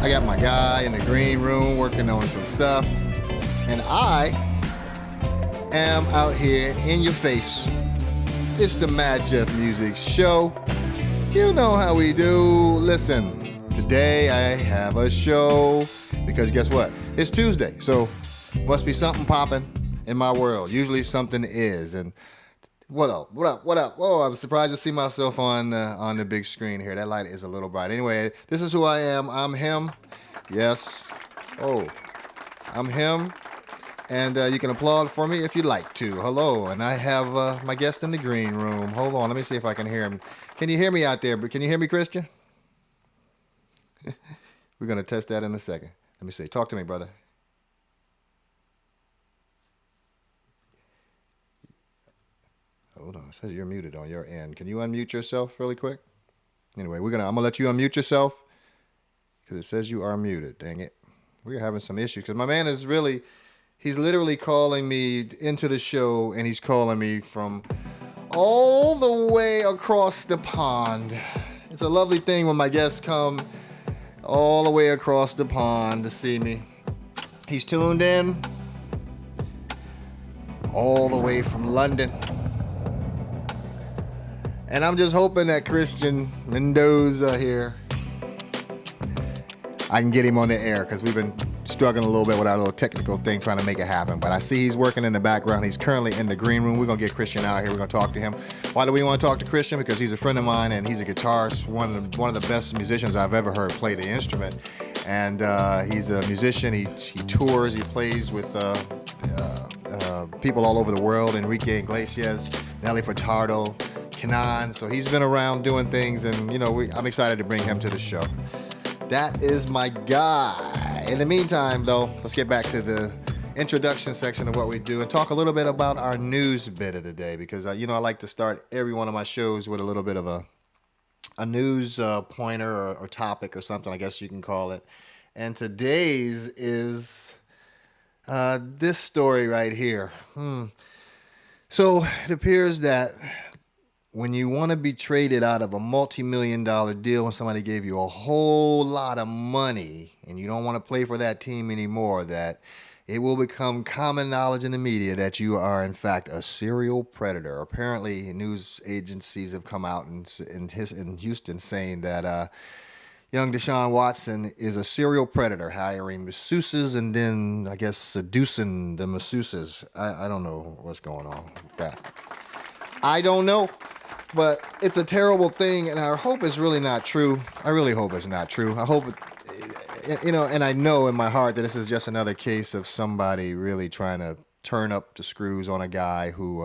I got my guy in the green room working on some stuff. And I am out here in your face. It's the Madjef Music Show. You know how we do. Listen, today I have a show because guess what? It's Tuesday, so must be something popping in my world. Usually something is. And what up? Whoa, I'm surprised to see myself on the big screen here. That light is a little bright. Anyway, this is who I am. I'm him. Yes. Oh, I'm him. And you can applaud for me if you'd like to. Hello. And I have my guest in the green room. Hold on. Let me see if I can hear him. Can you hear me out there? Can you hear me, Christian? We're going to test that in a second. Let me see. Talk to me, brother. Hold on. It says you're muted on your end. Can you unmute yourself really quick? Anyway, I'm going to let you unmute yourself because it says you are muted. Dang it. We're having some issues because my man is really, he's literally calling me into the show and he's calling me from all the way across the pond. It's a lovely thing when my guests come all the way across the pond to see me. He's tuned in all the way from London. And I'm just hoping that Christian Mendoza here, I can get him on the air because we've been struggling a little bit with our little technical thing trying to make it happen. But I see he's working in the background. He's currently in the green room. We're going to get Christian out here. We're going to talk to him. Why do we want to talk to Christian? Because he's a friend of mine and he's a guitarist, one of the best musicians I've ever heard play the instrument. And he's a musician. He tours. He plays with people all over the world. Enrique Iglesias, Nelly Furtado, Kenan. So he's been around doing things, and I'm excited to bring him to the show. That is my guy. In the meantime, though, let's get back to the introduction section of what we do and talk a little bit about our news bit of the day, because I like to start every one of my shows with a little bit of a news pointer or topic or something, I guess you can call it. And today's is this story right here. So it appears that when you want to be traded out of a multi-million-dollar deal, when somebody gave you a whole lot of money and you don't want to play for that team anymore, that it will become common knowledge in the media that you are, in fact, a serial predator. Apparently, news agencies have come out in Houston saying that young Deshaun Watson is a serial predator, hiring masseuses and then, I guess, seducing the masseuses. I don't know what's going on with that. I don't know. But it's a terrible thing, and I hope it's really not true. I really hope it's not true. I hope, and I know in my heart that this is just another case of somebody really trying to turn up the screws on a guy who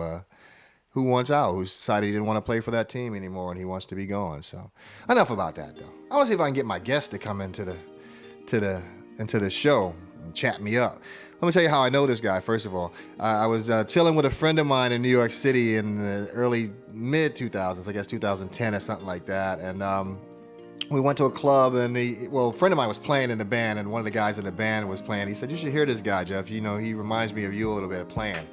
wants out, who's decided he didn't want to play for that team anymore, and he wants to be gone. So enough about that, though. I want to see if I can get my guest to come into the show and chat me up. Let me tell you how I know this guy, first of all. I was chilling with a friend of mine in New York City in the early, mid-2000s, I guess 2010 or something like that. And we went to a club, and a friend of mine was playing in the band, and one of the guys in the band was playing. He said, "You should hear this guy, Jeff. He reminds me of you a little bit playing."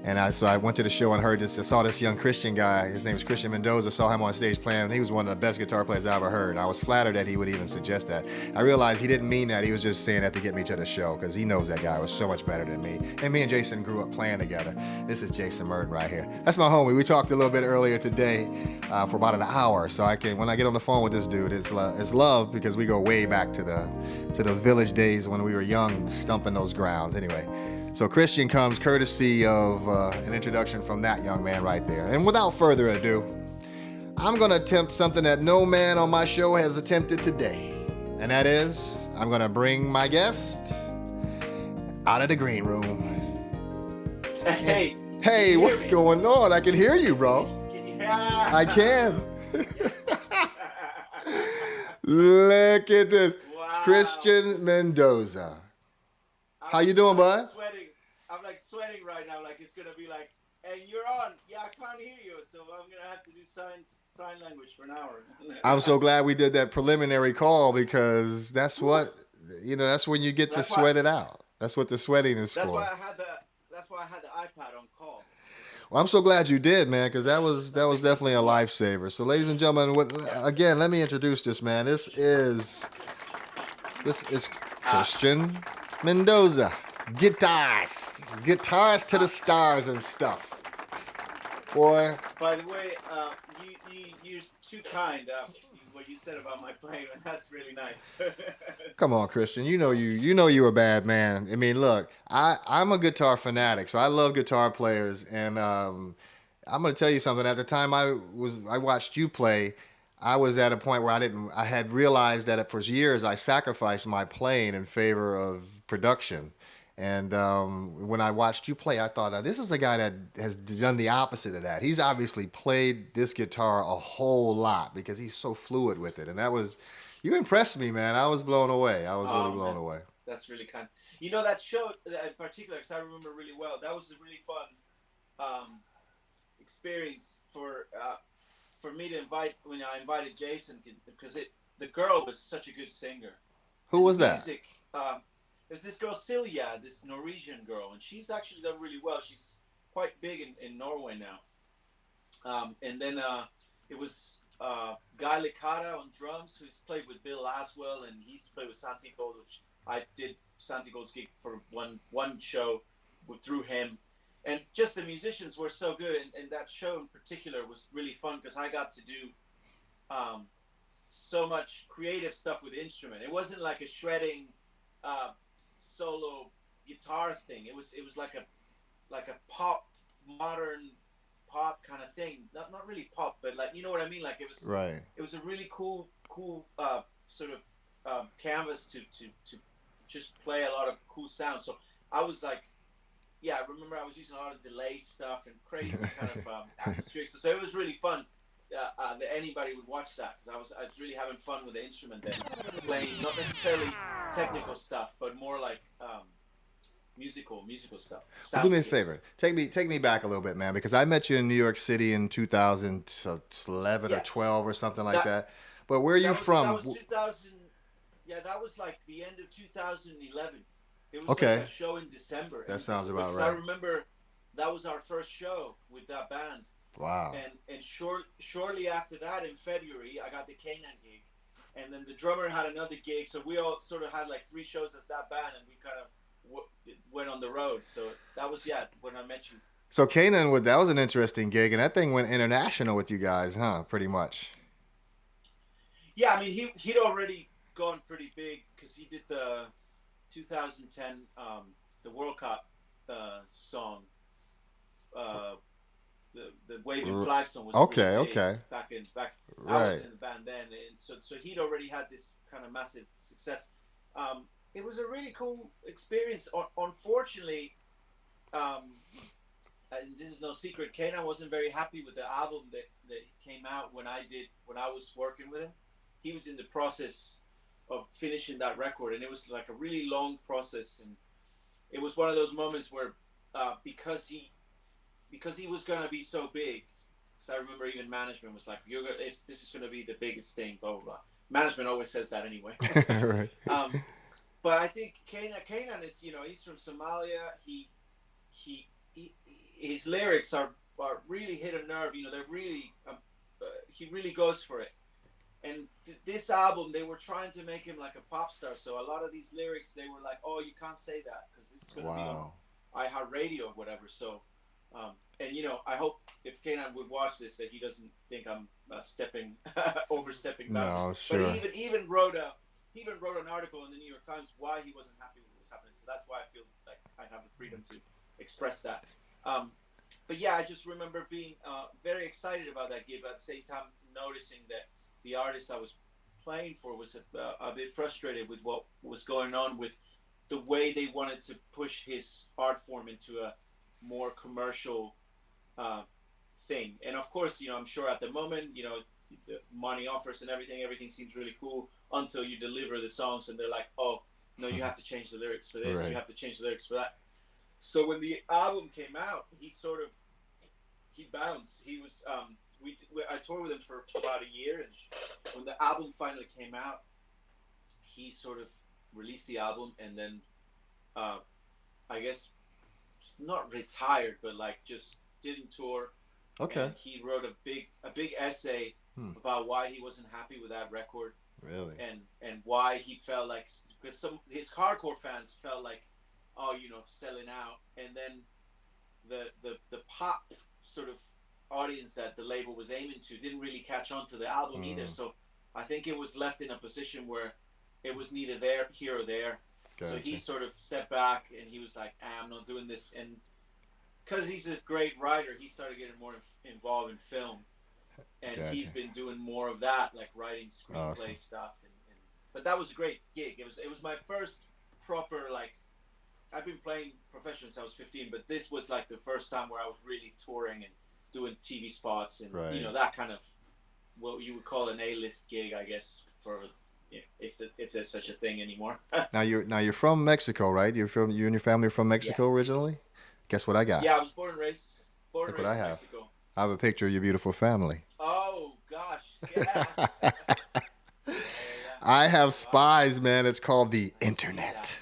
And so I went to the show and heard this. I saw this young Christian guy. His name is Christian Mendoza. Saw him on stage playing. He was one of the best guitar players I ever heard. I was flattered that he would even suggest that. I realized he didn't mean that. He was just saying that to get me to the show because he knows that guy was so much better than me. And me and Jason grew up playing together. This is Jason Merton right here. That's my homie. We talked a little bit earlier today for about an hour. So when I get on the phone with this dude, it's love because we go way back to those village days when we were young, stumping those grounds. Anyway. So Christian comes courtesy of an introduction from that young man right there. And without further ado, I'm going to attempt something that no man on my show has attempted today. And that is, I'm going to bring my guest out of the green room. Hey. Hey, what's going on? I can hear you, bro. Yeah. I can. Look at this. Wow. Christian Mendoza. How you doing, bud? I'm like sweating right now. Like it's gonna be like, "Hey, you're on." Yeah, I can't hear you, so I'm gonna have to do sign language for an hour. I'm so glad we did that preliminary call because that's what that's when you get to sweat it out. That's what the sweating is for. That's why I had the iPad on call. Well, I'm so glad you did, man, because that was definitely a lifesaver. So, ladies and gentlemen, again, let me introduce this man. This is This is Christian Mendoza, guitarist to the stars and stuff. Boy. By the way, you're too kind. What you said about my playing, and that's really nice. Come on, Christian. You know you're a bad man. I mean, look, I'm a guitar fanatic, so I love guitar players, and I'm gonna tell you something. At the time I watched you play, I was at a point where I had realized that for years I sacrificed my playing in favor of production. And when I watched you play, I thought, now, this is a guy that has done the opposite of that. He's obviously played this guitar a whole lot because he's so fluid with it. And you impressed me, man. I was blown away. I was really blown away. That's really kind. You know, that show in particular, because I remember really well, that was a really fun experience for me to invite, when I invited Jason, because the girl was such a good singer. Who was that? Music, there's this girl, Silja, this Norwegian girl, and she's actually done really well. She's quite big in Norway now. And then it was Guy Licata on drums, who's played with Bill Laswell, and he used to play with Santi Gold, which I did Santi Gold's gig for one show through him. And just the musicians were so good, and that show in particular was really fun because I got to do so much creative stuff with the instrument. It wasn't like a shredding solo guitar thing. It was like a pop, modern pop kind of thing. Not really pop, but like, you know what I mean? Like it was right. It was a really cool sort of canvas to just play a lot of cool sounds. So I was like, yeah, I remember I was using a lot of delay stuff and crazy kind of atmospheric stuff. So it was really fun that anybody would watch that, because I was really having fun with the instrument then, playing not necessarily technical stuff, but more like musical stuff. Well, do me a favor, take me back a little bit, man, because I met you in New York City in 2011 or 12 or something like that. But where are you from? That was 2000. Yeah, that was like the end of 2011. It was okay. Like a show in December. That sounds about right. I remember that was our first show with that band. Wow. And shortly after that, in February, I got the Canaan gig, and then the drummer had another gig. So we all sort of had like 3 shows as that band, and we kind of went on the road. So that was when I met you. So Canaan, that was an interesting gig, and that thing went international with you guys, huh? Pretty much. Yeah, I mean he'd already gone pretty big because he did the 2010 the World Cup song. The Waving Flag song was really big back. Right. I was in the band then, and so he'd already had this kind of massive success. It was a really cool experience. Unfortunately, and this is no secret, Canaan wasn't very happy with the album that came out when I was working with him. He was in the process of finishing that record, and it was like a really long process, and it was one of those moments where because he was gonna be so big, because I remember even management was like, this is gonna be the biggest thing, blah blah blah. Management always says that anyway. Right. But I think Canaan is, he's from Somalia. His lyrics are really hit a nerve. They're really he really goes for it. And this album, they were trying to make him like a pop star. So a lot of these lyrics, they were like, "Oh, you can't say that because this is going to be on iHeartRadio or whatever." So, and I hope if Canaan would watch this, that he doesn't think I'm overstepping boundaries. No, sure. But he even wrote an article in the New York Times why he wasn't happy with what was happening. So that's why I feel like I have the freedom to express that. But yeah, I just remember being very excited about that gig, but at the same time noticing that the artist I was playing for was a bit frustrated with what was going on with the way they wanted to push his art form into a more commercial thing. And of course, I'm sure at the moment, the money offers and everything seems really cool until you deliver the songs and they're like, "Oh, no, you have to change the lyrics for this, right. You have to change the lyrics for that." So when the album came out, he bounced. He was I toured with him for about a year, and when the album finally came out, he sort of released the album, and then I guess not retired, but like just didn't tour. Okay. And he wrote a big essay about why he wasn't happy with that record, Really? And why he felt like, because some his hardcore fans felt like, oh, selling out, and then the pop sort of audience that the label was aiming to didn't really catch on to the album either. So I think it was left in a position where it was neither there, here or there. Gotcha. So he sort of stepped back and he was like, I'm not doing this. And because he's this great writer, he started getting more involved in film. And gotcha. He's been doing more of that, like writing screenplay stuff. But that was a great gig. It was my first proper, like, I've been playing professionally since I was 15, but this was like the first time where I was really touring and doing TV spots and that kind of what you would call an A-list gig, I guess, for if there's such a thing anymore. Now you're from Mexico, right? You and your family are from Mexico originally. Guess what I got? Yeah, I was born and raised in Mexico. I have a picture of your beautiful family. Oh gosh, yeah. I have spies, man. It's called the internet.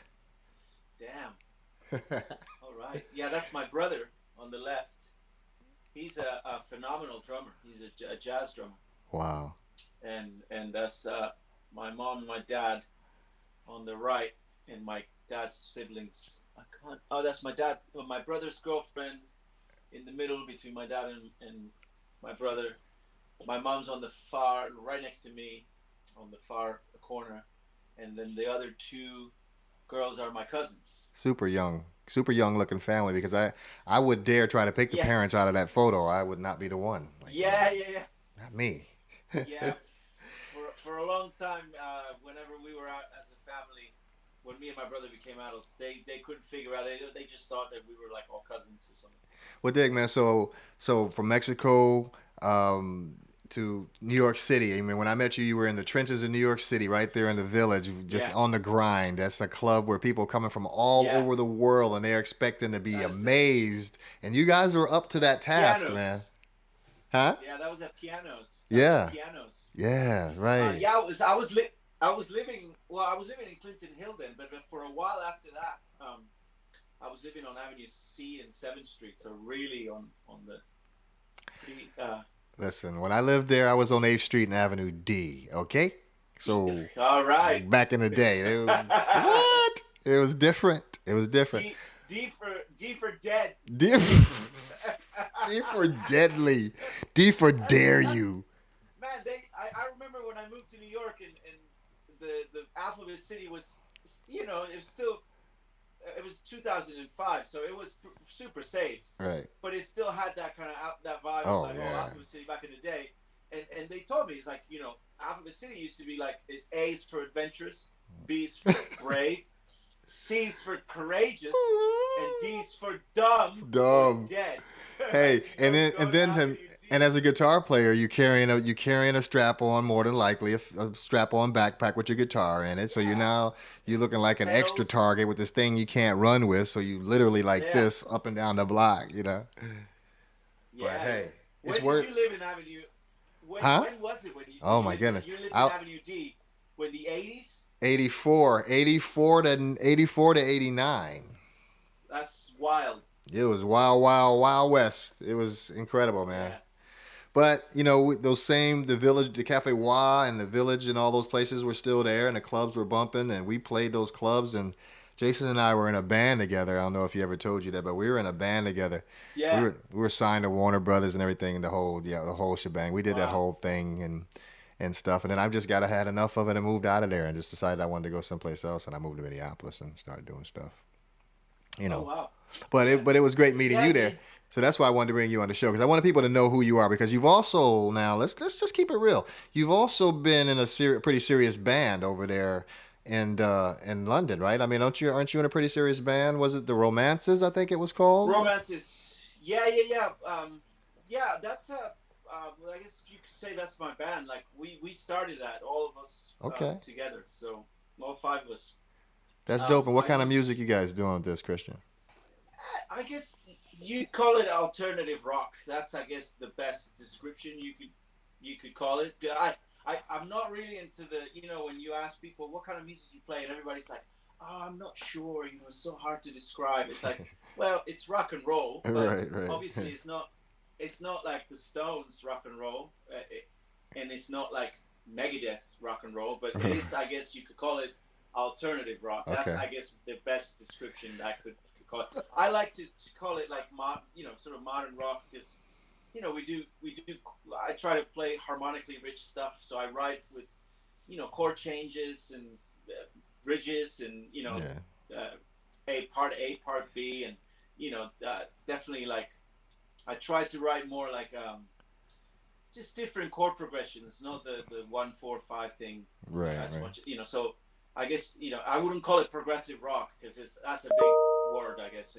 Damn. All right. Yeah, that's my brother on the left. He's a phenomenal drummer. He's a jazz drummer. Wow. And that's my mom and my dad on the right, and my dad's siblings. That's my dad. My brother's girlfriend in the middle between my dad and my brother. My mom's on the far, right next to me, on the far corner, and then the other two girls are my cousins. Super young looking family, because I would dare try to pick the parents out of that photo. I would not be the one. Like, yeah. Not me. Yeah. For a long time, whenever we were out as a family, when me and my brother became adults, they couldn't figure out. They just thought that we were like all cousins or something. Well, dig, man. So from Mexico to New York City. I mean, when I met you, you were in the trenches of New York City, right there in the Village, just on the grind. That's a club where people coming from all over the world, and they're expecting to be amazed. And you guys were up to that task, pianos. Man. Huh? Yeah, that was at Pianos. Pianos. Yeah, right. I was living in Clinton Hill then, but for a while after that, I was living on Avenue C and 7th Street, so really on the pretty. Listen, when I lived there, I was on 8th Street and Avenue D. Okay, so all right. Back in the day, it was, what? It was different. It was different. D for dead. D for deadly. D for dare you. Man, I remember when I moved to New York and the Alphabet City was, it was still. It was 2005, so it was super safe. Right. But it still had that kind of that vibe of Alphabet City back in the day. And they told me, it's like, Alphabet City used to be like, it's A's for adventurous, B's for brave, C's for courageous, and D's for dumb. Or dead. Hey, and as a guitar player, you carrying a strap on, more than likely a strap on backpack with your guitar in it. So you're looking like an extra target with this thing you can't run with. So you literally this up and down the block, Yeah. But hey, it's When did you live in Avenue? When was it when you? Oh my goodness! You lived in Avenue D. When the 80s? 84 to 89. That's wild. It was wild west. It was incredible, man. Yeah. But, the Village, the Cafe Wa and the Village and all those places were still there, and the clubs were bumping, and we played those clubs, and Jason and I were in a band together. I don't know if he ever told you that, but we were in a band together. Yeah. We were signed to Warner Brothers and everything, and the whole shebang. We did that whole thing and stuff, and then I just had enough of it and moved out of there and just decided I wanted to go someplace else, and I moved to Minneapolis and started doing stuff. Oh, wow. But it was great meeting you there. So that's why I wanted to bring you on the show, because I wanted people to know who you are, because you've also, now let's just keep it real. You've also been in a pretty serious band over there in London, right? I mean, aren't you in a pretty serious band? Was it the Romances, I think it was called? Romances. Yeah. That's I guess you could say that's my band. Like we started that, all of us together. So all 5 of us. That's dope. And what kind of music you guys doing with this, Christian? I guess you call it alternative rock. That's, I guess, the best description you could call it. I'm not really into the, when you ask people what kind of music you play, and everybody's like, oh, I'm not sure. It's so hard to describe. It's like, well, it's rock and roll, but right. Obviously it's not like the Stones rock and roll, and it's not like Megadeth rock and roll, but it is, I guess you could call it alternative rock. That's, Okay. I guess, the best description that I could call it. I like to call it like sort of modern rock, because we do. I try to play harmonically rich stuff, so I write with chord changes and bridges, and A, part B, and definitely, like, I try to write more like just different chord progressions, not the 1-4-5 thing Right. as Right. much. So I guess I wouldn't call it progressive rock, because that's a big word, I guess.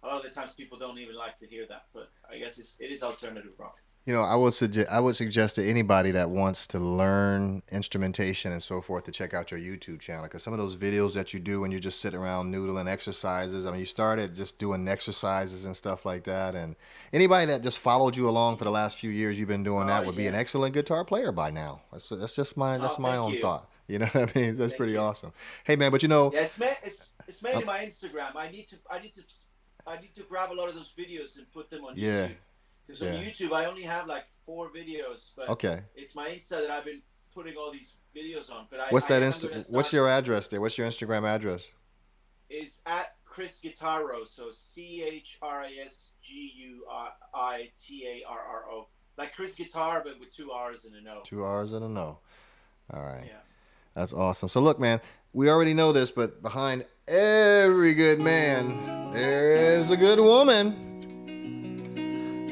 A lot of the times people don't even like to hear that, but I guess it is alternative rock. I would suggest to anybody that wants to learn instrumentation and so forth to check out your YouTube channel, because some of those videos that you do when you just sit around noodling exercises. I mean, you started just doing exercises and stuff like that, and anybody that just followed you along for the last few years, you've been doing that would be an excellent guitar player by now. That's just my Thank own you. thought. You know what I mean? That's Thank pretty you. awesome. Hey man, but Yeah, it's mainly my Instagram. I need to grab a lot of those videos and put them on YouTube. Because on YouTube I only have like 4 videos, but it's my Insta that I've been putting all these videos on. But What's your address there? What's your Instagram address? Is at Chris Guitarro, so ChrisGuitarro, like Chris Guitar, but with 2 R's and an O. 2 R's and an O. All right. Yeah. That's awesome. So look, man, we already know this, but behind every good man, there is a good woman.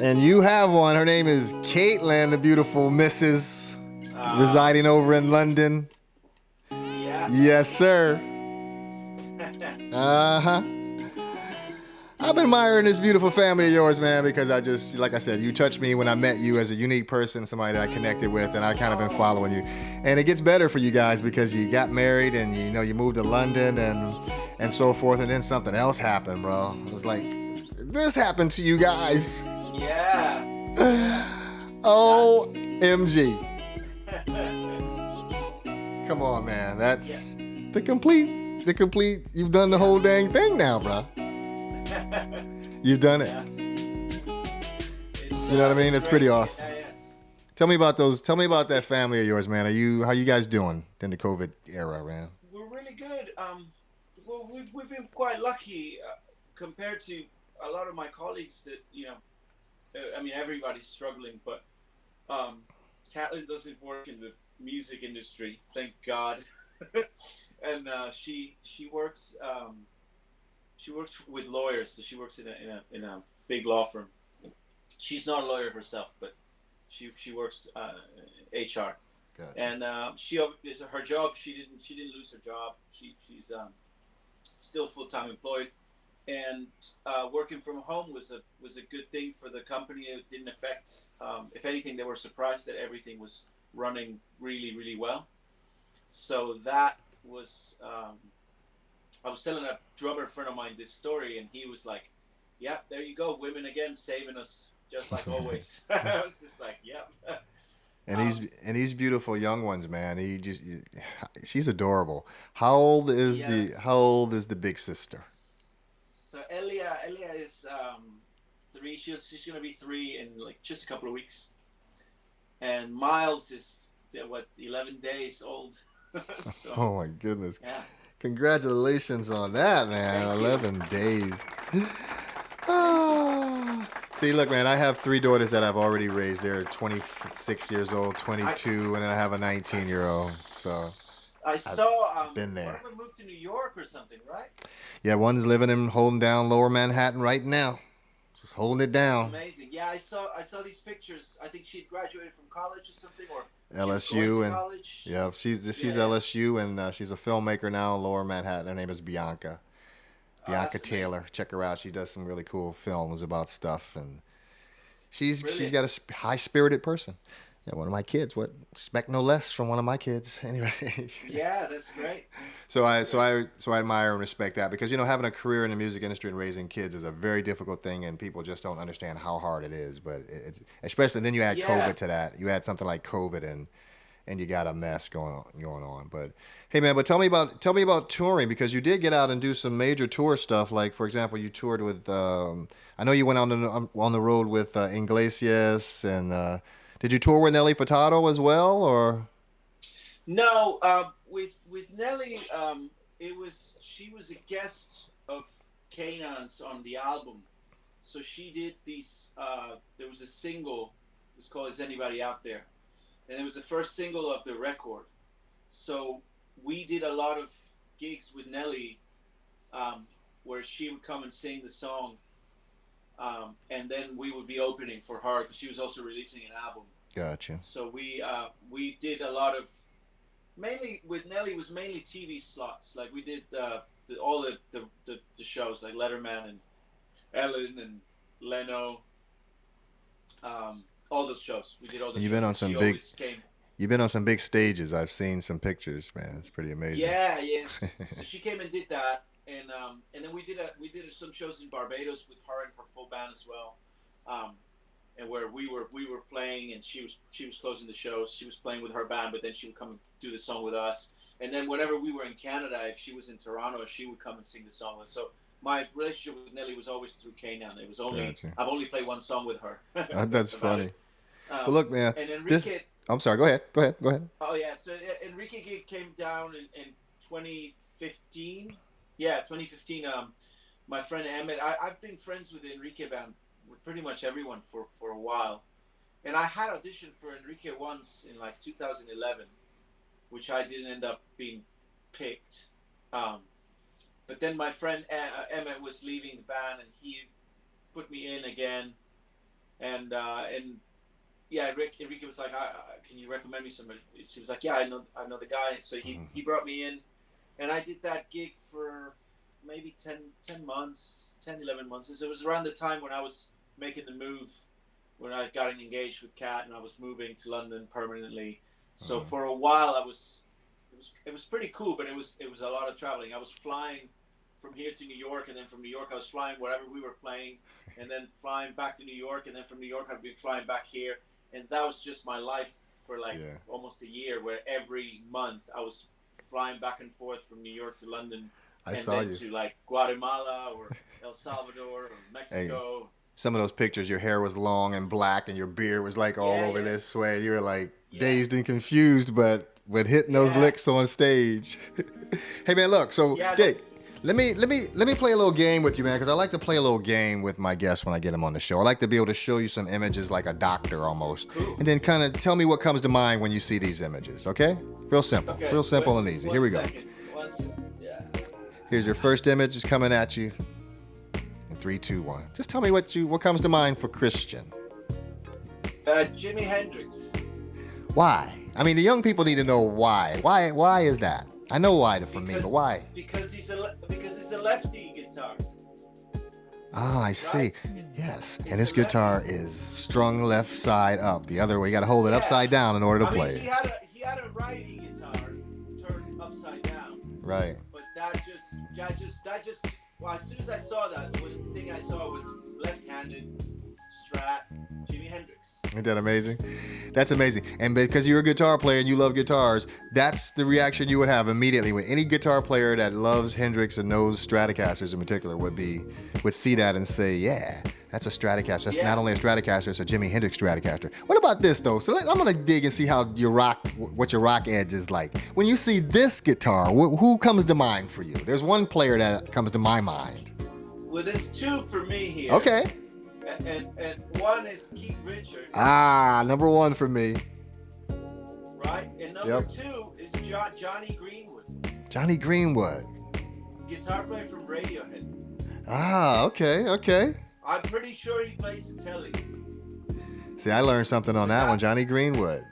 And you have one. Her name is Caitlin, the beautiful Mrs. Residing over in London. Yeah. Yes, sir. Uh-huh. I've been admiring this beautiful family of yours, man, because like I said, you touched me when I met you as a unique person, somebody that I connected with, and I kind of been following you. And it gets better for you guys because you got married and you moved to London and so forth, and then something else happened, bro. It was like, this happened to you guys. Yeah. OMG. Come on, man. That's the complete, you've done the whole dang thing now, bro. You've done it. Yeah. You know what I mean? It's pretty awesome. Yeah, yes. Tell me about that family of yours, man. How you guys doing in the COVID era, man? We're really good. Well, we've been quite lucky compared to a lot of my colleagues that, I mean, everybody's struggling, but Caitlin doesn't work in the music industry, thank God. And she works with lawyers, so she works in a big law firm. She's not a lawyer herself, but she works HR. Gotcha. And her job. She didn't lose her job. She's still full-time employed, and working from home was a good thing for the company. It didn't affect. If anything, they were surprised that everything was running really, really well. So that was. I was telling a drummer friend of mine this story, and he was like, "Yeah, there you go, women again saving us, just like always." I was just like, "Yep." And these beautiful young ones, man. She's adorable. How old is the big sister? So Elia is 3. She's gonna be 3 in like just a couple of weeks, and Miles is 11 days old. So, oh my goodness! Yeah. Congratulations on that, man. 11 days. See, look, man, I have 3 daughters that I've already raised. They're 26 years old, 22, and then I have a 19-year-old. So I saw been there. One of them moved to New York or something, right? Yeah, one's holding down Lower Manhattan right now. Just holding it down. Amazing. Yeah, I saw these pictures. I think she'd graduated from college or something, or LSU, and college. Yeah, she's LSU, and she's a filmmaker now in Lower Manhattan. Her name is Bianca Taylor. Amazing. Check her out. She does some really cool films about stuff, and she's got a high-spirited person. Yeah, one of my kids. What expect no less from one of my kids. Anyway. Yeah, that's great. So I admire and respect that, because having a career in the music industry and raising kids is a very difficult thing, and people just don't understand how hard it is. But it's especially then you add COVID to that. You add something like COVID, and you got a mess going on. But hey, man, tell me about touring, because you did get out and do some major tour stuff. Like, for example, you toured with I know you went on the road with Iglesias, and did you tour with Nelly Furtado as well, or? No, with Nelly, she was a guest of Kanan's on the album, so she did these. There was a single. It was called "Is Anybody Out There," and it was the first single of the record. So we did a lot of gigs with Nelly, where she would come and sing the song, and then we would be opening for her because she was also releasing an album. Gotcha. So we did a lot of, mainly with Nelly was mainly TV slots. Like we did all the shows like Letterman and Ellen and Leno, all those shows. We did all the. You've been on some big. You've been on some big stages. I've seen some pictures, man. It's pretty amazing. Yeah, yes. So she came and did that, and then we did some shows in Barbados with her and her full band as well, and where we were playing, and she was closing the show. She was playing with her band, but then she would come and do the song with us. And then whenever we were in Canada, if she was in Toronto, she would come and sing the song with us. So my relationship with Nelly was always through Kanan. It was only I've only played one song with her. That's funny. Well, look, man. And Enrique. I'm sorry. Go ahead. Oh yeah. So Enrique came down in 2015. Yeah, 2015. My friend Emmett. I've been friends with the Enrique band with pretty much everyone for a while, and I had auditioned for Enrique once in like 2011, which I didn't end up being picked. But then my friend Emmett was leaving the band, and he put me in again, and yeah, Enrique was like, "Can you recommend me somebody?" He was like, "Yeah, I know the guy." So he brought me in, and I did that gig for maybe 10 months, 10, 11 months. So it was around the time when I was making the move, when I got engaged with Kat, and I was moving to London permanently. So for a while, it was pretty cool, but it was a lot of traveling. I was flying from here to New York, and then from New York I was flying wherever we were playing, and then flying back to New York, and then from New York I'd be flying back here, and that was just my life for like almost a year, where every month I was flying back and forth from New York to London, to like Guatemala or El Salvador or Mexico. Hey, some of those pictures, your hair was long and black, and your beard was like all over this way. You were like dazed and confused, but hitting those licks on stage. Hey man, look. So Dick, let me play a little game with you, man, because I like to play a little game with my guests when I get them on the show. I like to be able to show you some images like a doctor almost, and then kind of tell me what comes to mind when you see these images. Okay? Real simple, real simple and easy. Here we go. Here's your first image. Is coming at you. 3, 2, 1. Just tell me what comes to mind for Christian. Jimi Hendrix. Why? I mean, the young people need to know why. Why is that? I know why for me, but why? Because he's a lefty guitar. Oh, I see. Yes, and this guitar is strung left side up. The other way, you got to hold it upside down in order to play it. He had a righty guitar turned upside down. Right. But that just. Well, as soon as I saw that, the thing I saw was left-handed Strat, Jimi Hendrix. Isn't that amazing? That's amazing. And because you're a guitar player and you love guitars, that's the reaction you would have immediately with any guitar player that loves Hendrix and knows Stratocasters in particular would see that and say, yeah, that's a Stratocaster. That's not only a Stratocaster, it's a Jimi Hendrix Stratocaster. What about this though? So I'm gonna dig and see what your rock edge is like. When you see this guitar, who comes to mind for you? There's one player that comes to my mind. Well, there's two for me here. Okay. And one is Keith Richards. Number one for me. Right? And number two is Johnny Greenwood. Johnny Greenwood. Guitar player from Radiohead. Okay. I'm pretty sure he plays the telly. See, I learned something on that one, Johnny Greenwood.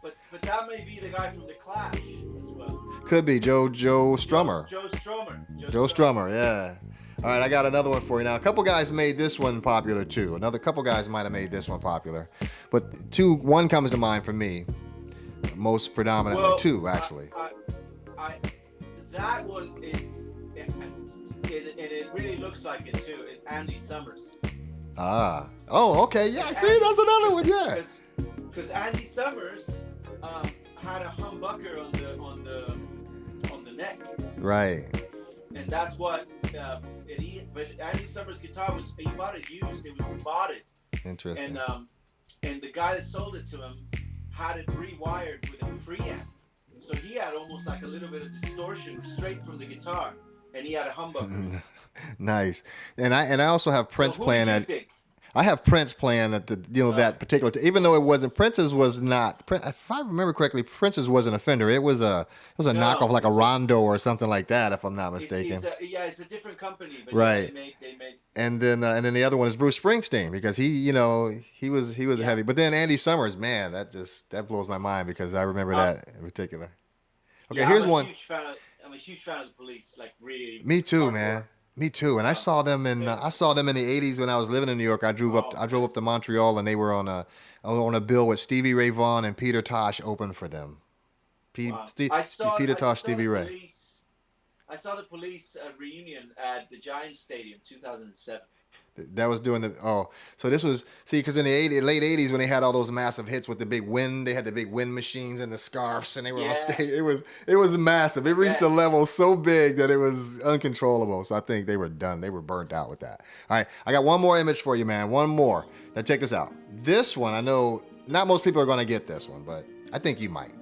But that may be the guy from The Clash as well. Could be Joe Strummer. Joe Strummer, yeah. All right, I got another one for you now. A couple guys made this one popular too. Another couple guys might have made this one popular, but one comes to mind for me, most predominantly. Well, two actually. That one is, and it really looks like it too. It's Andy Summers. Oh, okay. Yeah, see, that's another one. Yeah. Because Andy Summers had a humbucker on the neck. Right. And that's what. But Andy Summers' guitar he bought it used. It was spotted. Interesting. And the guy that sold it to him had it rewired with a preamp. So he had almost like a little bit of distortion straight from the guitar, and he had a humbucker. Nice. And I also have Prince So who playing do you at. think? I have Prince playing at the that particular even though it wasn't Prince's was not if I remember correctly, Prince's wasn't a Fender. It was a knockoff like a Rondo or something like that, if I'm not mistaken. It's a different company, but right. Yeah, they made. And then the other one is Bruce Springsteen, because he was heavy. But then Andy Summers, man, that blows my mind, because I remember that in particular. Okay, here's one. I'm a huge fan of the Police, like really. Me too, hardcore. man. Me too. And I saw them in the 80s when I was living in New York. I drove up to Montreal, and they were on a bill with Stevie Ray Vaughan and Peter Tosh opened for them. Peter Tosh, Stevie Ray. I saw the Police reunion at the Giants Stadium, 2007. That was doing so this was, because in the late 80s when they had all those massive hits with the big wind, they had the big wind machines and the scarves, and they were on stage. It was massive. It reached a level so big that it was uncontrollable. So I think they were done. They were burnt out with that. All right, I got one more image for you, man. One more. Now check this out. This one, I know not most people are going to get this one, but I think you might.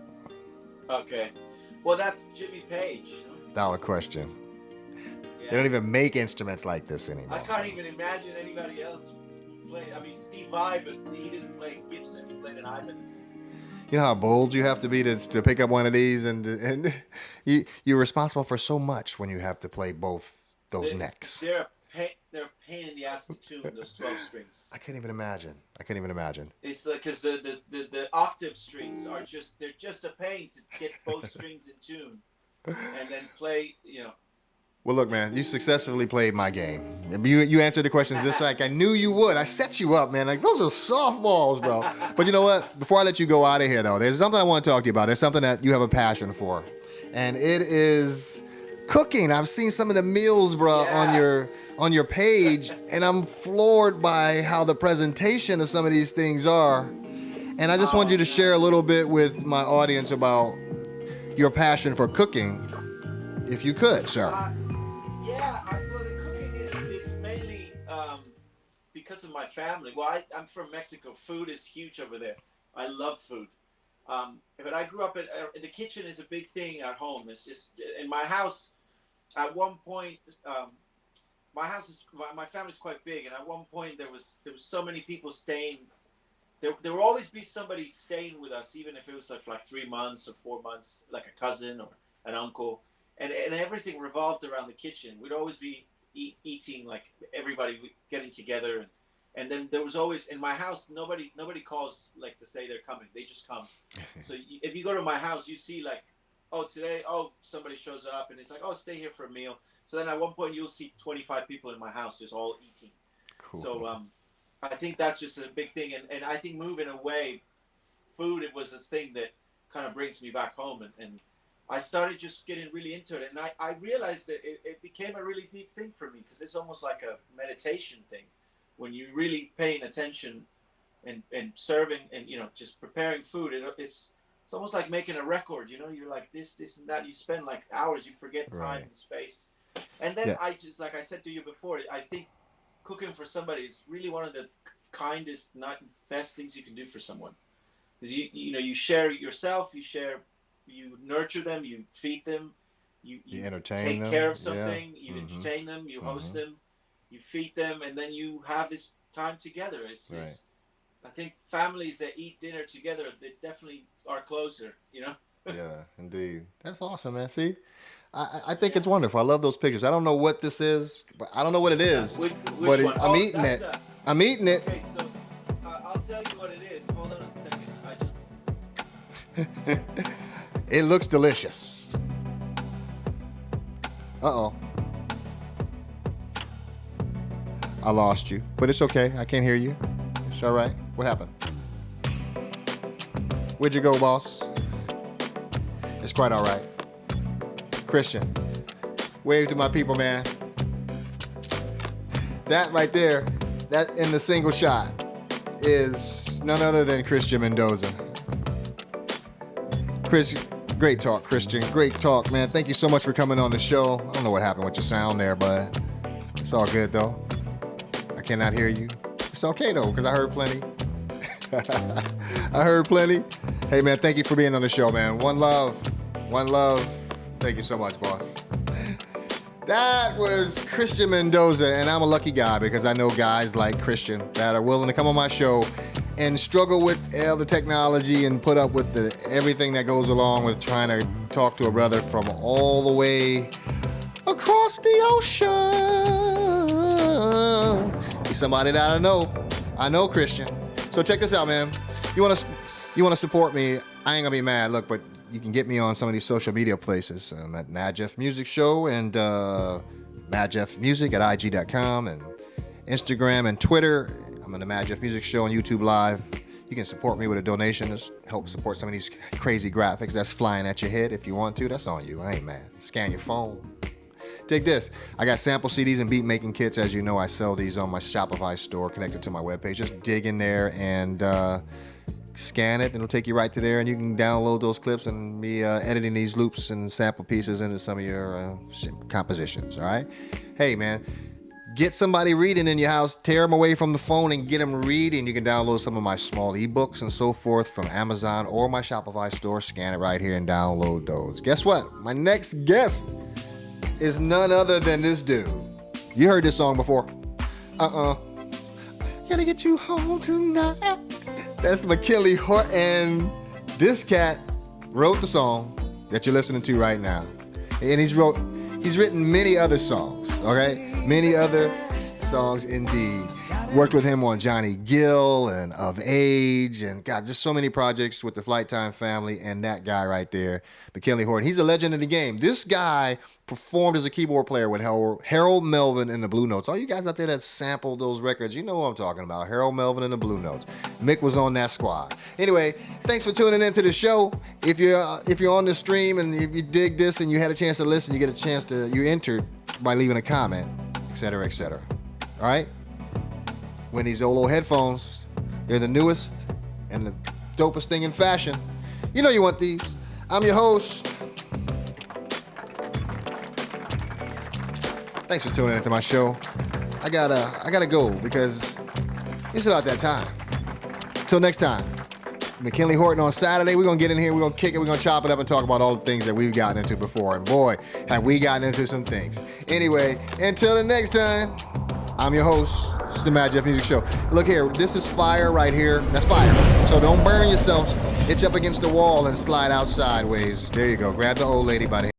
Okay. Well, that's Jimmy Page. Without a question. They don't even make instruments like this anymore. I can't even imagine anybody else playing. I mean, Steve Vai, but he didn't play Gibson. He played an Ibanez. You know how bold you have to be to pick up one of these, and you're responsible for so much when you have to play both those necks. They're a pain in the ass to tune, those 12 strings. I can't even imagine. It's like, because the octave strings are they're just a pain to get both strings in tune, and then play, Well, look, man, you successfully played my game. You answered the questions just like I knew you would. I set you up, man. Like, those are softballs, bro. But you know what? Before I let you go out of here, though, there's something I want to talk to you about. There's something that you have a passion for, and it is cooking. I've seen some of the meals, bro, on your page, and I'm floored by how the presentation of some of these things are. And I just want you to share a little bit with my audience about your passion for cooking, if you could, sir. Well, the cooking is mainly because of my family. Well, I'm from Mexico. Food is huge over there. I love food. But I grew up the kitchen is a big thing at home. It's just in my house. At one point, my family's quite big, and at one point there was so many people staying. There will always be somebody staying with us, even if it was like 3 months or 4 months, like a cousin or an uncle. And everything revolved around the kitchen. We'd always be eating, like everybody getting together, and then there was always in my house nobody calls like to say they're coming. They just come. So if you go to my house, you see like, somebody shows up, and it's like, stay here for a meal. So then at one point you'll see 25 people in my house just all eating. Cool. So I think that's just a big thing, and I think moving away, food, it was this thing that kind of brings me back home, and I started just getting really into it, and I realized that it became a really deep thing for me, because it's almost like a meditation thing when you're really paying attention and serving and just preparing food. It's almost like making a record. You're like this and that. You spend like hours. You forget time and space, and then I just, like I said to you before, I think cooking for somebody is really one of the kindest, not best things you can do for someone, because you share yourself, you nurture them, you feed them, you entertain them, take care of something, you entertain them, you host them, you feed them, and then you have this time together. It's I think families that eat dinner together, they definitely are closer, Yeah, indeed. That's awesome, man. See, I think it's wonderful. I love those pictures. I don't know what this is, but I don't know what it is. Which but one? I'm eating it. I'm eating it. Okay, so I'll tell you what it is. Hold on a second. It looks delicious. Uh-oh. I lost you, but it's okay. I can't hear you. It's all right. What happened? Where'd you go, boss? It's quite all right. Christian, wave to my people, man. That right there, that in the single shot, is none other than Christian Mendoza. Great talk, Christian. Great talk, man. Thank you so much for coming on the show. I don't know what happened with your sound there, but it's all good, though. I cannot hear you. It's okay, though, because I heard plenty. I heard plenty. Hey, man, thank you for being on the show, man. One love. One love. Thank you so much, boss. That was Christian Mendoza, and I'm a lucky guy because I know guys like Christian that are willing to come on my show and struggle with all the technology and put up with everything that goes along with trying to talk to a brother from all the way across the ocean. He's somebody that I know. I know Christian. So check this out, man. You want to support me? I ain't gonna be mad. Look, but you can get me on some of these social media places. I'm at Madjef Music Show and Madjef Music at IG.com and Instagram and Twitter. I'm on the Madjef Music Show on YouTube Live. You can support me with a donation to help support some of these crazy graphics that's flying at your head. If you want to, that's on you. I ain't mad. Scan your phone. Take this. I got sample CDs and beat making kits. As you know, I sell these on my Shopify store connected to my webpage. Just dig in there and scan it, and it'll take you right to there, and you can download those clips and be editing these loops and sample pieces into some of your compositions. All right? Hey, man, get somebody reading in your house, tear them away from the phone and get them reading. You can download some of my small ebooks and so forth from Amazon or my Shopify store. Scan it right here and download those. Guess what? My next guest is none other than this dude. You heard this song before. Gotta get you home tonight. That's McKinley Horton. This cat wrote the song that you're listening to right now. And he's written many other songs, okay? Many other songs indeed. Worked with him on Johnny Gill and Of Age, and God, just so many projects with the Flight Time family, and that guy right there, McKinley Horton. He's a legend of the game. This guy performed as a keyboard player with Harold Melvin and the Blue Notes. All you guys out there that sampled those records, you know what I'm talking about. Harold Melvin and the Blue Notes. Mick was on that squad. Anyway, thanks for tuning into the show. If you're on the stream and if you dig this and you had a chance to listen, you get a chance to, you entered by leaving a comment, etc., etc. All right? When these old headphones, they're the newest and the dopest thing in fashion. You know you want these. I'm your host. Thanks for tuning into my show. I gotta go because it's about that time. Till next time, McKinley Horton on Saturday. We're gonna get in here, we're gonna kick it, we're gonna chop it up and talk about all the things that we've gotten into before. And boy, have we gotten into some things. Anyway, until the next time, I'm your host. It's the Madjef Music Show. Look here, this is fire right here. That's fire. So don't burn yourselves. Itch up against the wall and slide out sideways. There you go. Grab the old lady by the